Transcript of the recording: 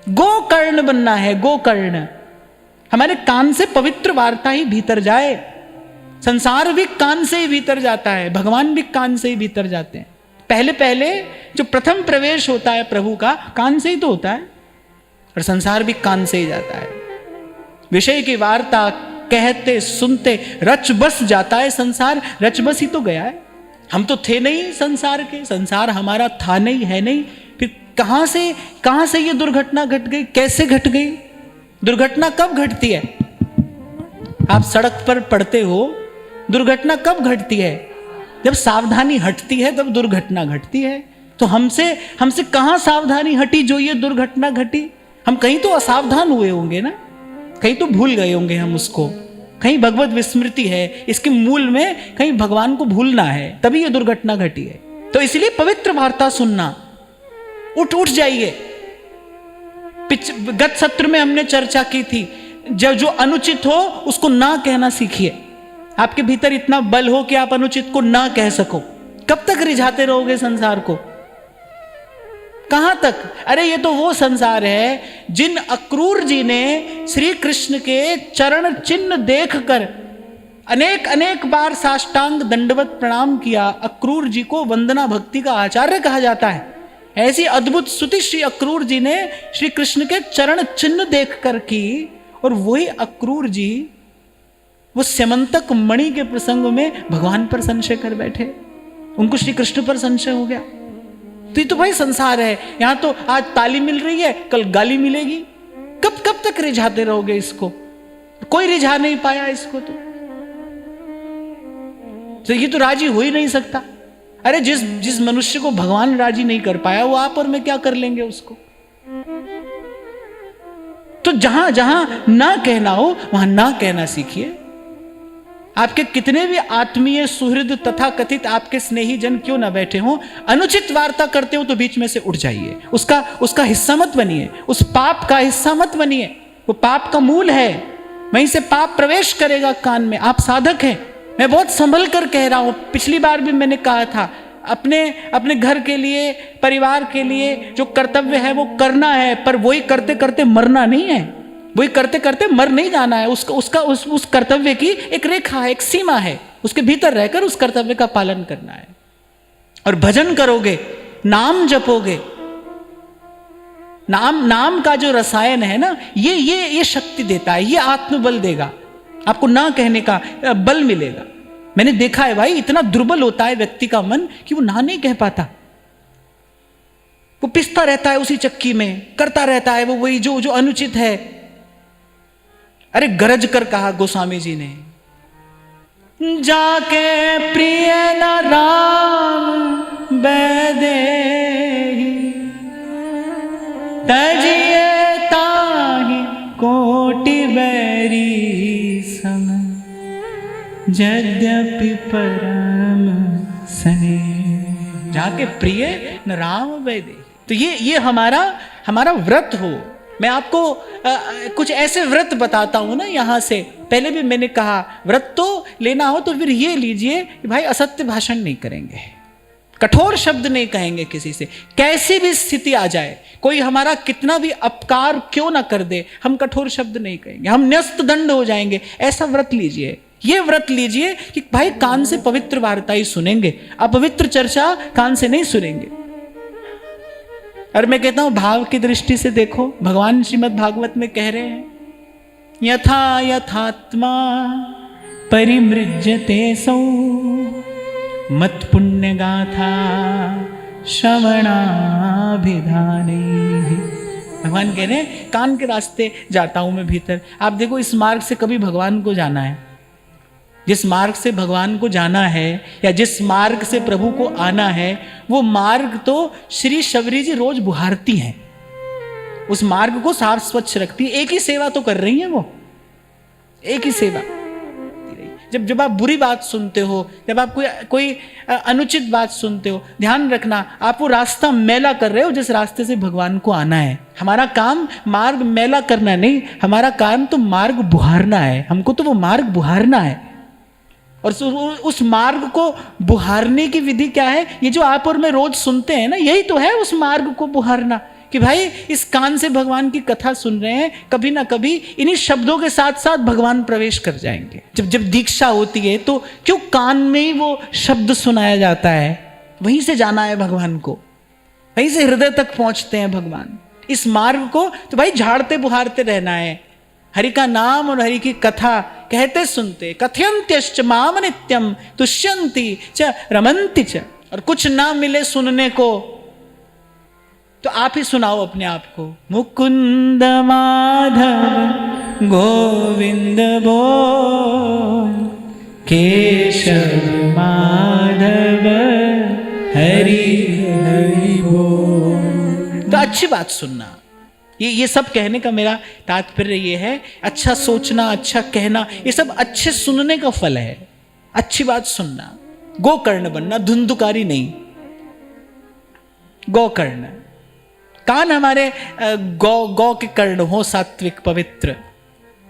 गोकर्ण बनना है, गोकर्ण। हमारे कान से पवित्र वार्ता ही भीतर जाए। संसार भी कान से ही भीतर जाता है, भगवान भी कान से ही भीतर जाते हैं। पहले पहले जो प्रथम प्रवेश होता है प्रभु का, कान से ही तो होता है, और संसार भी कान से ही जाता है। विषय की वार्ता कहते सुनते रच बस जाता है संसार, रच बस ही तो गया है। हम तो थे नहीं संसार के, संसार हमारा था नहीं, है नहीं। फिर कहां से ये दुर्घटना घट गई, कैसे घट गई? दुर्घटना कब घटती है? आप सड़क पर पड़ते हो, दुर्घटना कब घटती है? जब सावधानी हटती है तब दुर्घटना घटती है। तो हमसे कहां सावधानी हटी जो ये दुर्घटना घटी? हम कहीं तो असावधान हुए होंगे ना, कहीं तो भूल गए होंगे हम उसको, कहीं भगवत विस्मृति है, इसके मूल में कहीं भगवान को भूलना है, तभी ये दुर्घटना घटी है। तो इसलिए पवित्र वार्ता सुनना, उठ जाइए। गत सत्र में हमने चर्चा की थी, जो अनुचित हो उसको ना कहना सीखिए। आपके भीतर इतना बल हो कि आप अनुचित को ना कह सको। कब तक रिझाते रहोगे संसार को? कहां तक? अरे ये तो वो संसार है जिन अक्रूर जी ने श्री कृष्ण के चरण चिन्ह देखकर अनेक बार साष्टांग दंडवत प्रणाम किया। अक्रूर जी को वंदना भक्ति का आचार्य कहा जाता है। ऐसी अद्भुत स्तुति श्री अक्रूर जी ने श्री कृष्ण के चरण चिन्ह देखकर की, और वही अक्रूर जी वो स्यमंतक मणि के प्रसंग में भगवान पर संशय कर बैठे, उनको श्री कृष्ण पर संशय हो गया। तो ये तो भाई संसार है, यहां तो आज ताली मिल रही है, कल गाली मिलेगी। कब तक रिझाते रहोगे इसको? कोई रिझा नहीं पाया इसको, तो ये तो राजी हो ही नहीं सकता। अरे जिस मनुष्य को भगवान राजी नहीं कर पाया, वो आप और मैं क्या कर लेंगे उसको? तो जहां जहां ना कहना हो वहां ना कहना सीखिए। आपके कितने भी आत्मीय सुहृद तथा कथित आपके स्नेही जन क्यों ना बैठे हों, अनुचित वार्ता करते हो तो बीच में से उठ जाइए। उसका हिस्सा मत बनिए, उस पाप का हिस्सा मत बनिए। वो पाप का मूल है, वहीं से पाप प्रवेश करेगा कान में। आप साधक हैं, मैं बहुत संभल कर कह रहा हूं। पिछली बार भी मैंने कहा था, अपने घर के लिए, परिवार के लिए जो कर्तव्य है वो करना है, पर वही करते करते मरना नहीं है, वही करते करते मर नहीं जाना है। उस कर्तव्य की एक रेखा है, एक सीमा है, उसके भीतर रहकर उस कर्तव्य का पालन करना है। और भजन करोगे, नाम जपोगे, नाम का जो रसायन है ना, ये शक्ति देता है, ये आत्मबल देगा आपको। ना कहने का बल मिलेगा। मैंने देखा है भाई, इतना दुर्बल होता है व्यक्ति का मन कि वो ना नहीं कह पाता। वो पिसता रहता है उसी चक्की में, करता रहता है वो वही जो अनुचित है। अरे गरज कर कहा गोस्वामी जी ने, जाके प्रिय न राम बैदेही, तजिए ताहि कोटि बैरी सम, यद्यपि परम सने। जाके प्रिय न राम बैदेही। तो ये हमारा व्रत हो। मैं आपको कुछ ऐसे व्रत बताता हूं ना यहां से। पहले भी मैंने कहा, व्रत तो लेना हो तो फिर ये लीजिए कि भाई असत्य भाषण नहीं करेंगे, कठोर शब्द नहीं कहेंगे किसी से। कैसी भी स्थिति आ जाए, कोई हमारा कितना भी अपकार क्यों ना कर दे, हम कठोर शब्द नहीं कहेंगे, हम न्यस्त दंड हो जाएंगे। ऐसा व्रत लीजिए। ये व्रत लीजिए कि भाई कान से पवित्र वार्ता ही सुनेंगे, अपवित्र चर्चा कान से नहीं सुनेंगे। और मैं कहता हूं भाव की दृष्टि से देखो, भगवान श्रीमद् भागवत में कह रहे हैं, यथा यथात्मा परिमृज्यते सौ, मत पुण्य गाथा श्रवणाभिधाने। भगवान कह रहे हैं कान के रास्ते जाता हूं मैं भीतर। आप देखो, इस मार्ग से कभी भगवान को जाना है, जिस मार्ग से भगवान को जाना है या जिस मार्ग से प्रभु को आना है, वो मार्ग तो श्री शबरी जी रोज बुहारती हैं, उस मार्ग को साफ स्वच्छ रखती है। एक ही सेवा तो कर रही हैं वो, एक ही सेवा। जब आप बुरी बात सुनते हो, जब आप कोई अनुचित बात सुनते हो, ध्यान रखना आप वो रास्ता मैला कर रहे हो जिस रास्ते से भगवान को आना है। हमारा काम मार्ग मैला करना नहीं, हमारा काम तो मार्ग बुहारना है। हमको तो वो मार्ग बुहारना है। और उस मार्ग को बुहारने की विधि क्या है? ये जो आप और मैं रोज सुनते हैं ना, यही तो है उस मार्ग को बुहारना। कि भाई इस कान से भगवान की कथा सुन रहे हैं, कभी ना कभी इन्हीं शब्दों के साथ साथ भगवान प्रवेश कर जाएंगे। जब जब दीक्षा होती है तो क्यों कान में ही वो शब्द सुनाया जाता है, वहीं से जाना है भगवान को, वहीं से हृदय तक पहुंचते हैं भगवान। इस मार्ग को तो भाई झाड़ते बुहारते रहना है, हरि का नाम और हरि की कथा कहते सुनते, कथयन्त्यश्च माम नित्यम तुष्यन्ति च रमन्ति च। और कुछ ना मिले सुनने को तो आप ही सुनाओ अपने आप को, मुकुंद माधव गोविंद बोल, केशव माधव हरि हरि बोल। तो अच्छी बात सुनना, ये सब कहने का मेरा तात्पर्य ये है, अच्छा सोचना, अच्छा कहना, ये सब अच्छे सुनने का फल है। अच्छी बात सुनना, गोकर्ण बनना, धुंधुकारी नहीं, गोकर्ण। कान हमारे गौ के कर्ण हो, सात्विक पवित्र।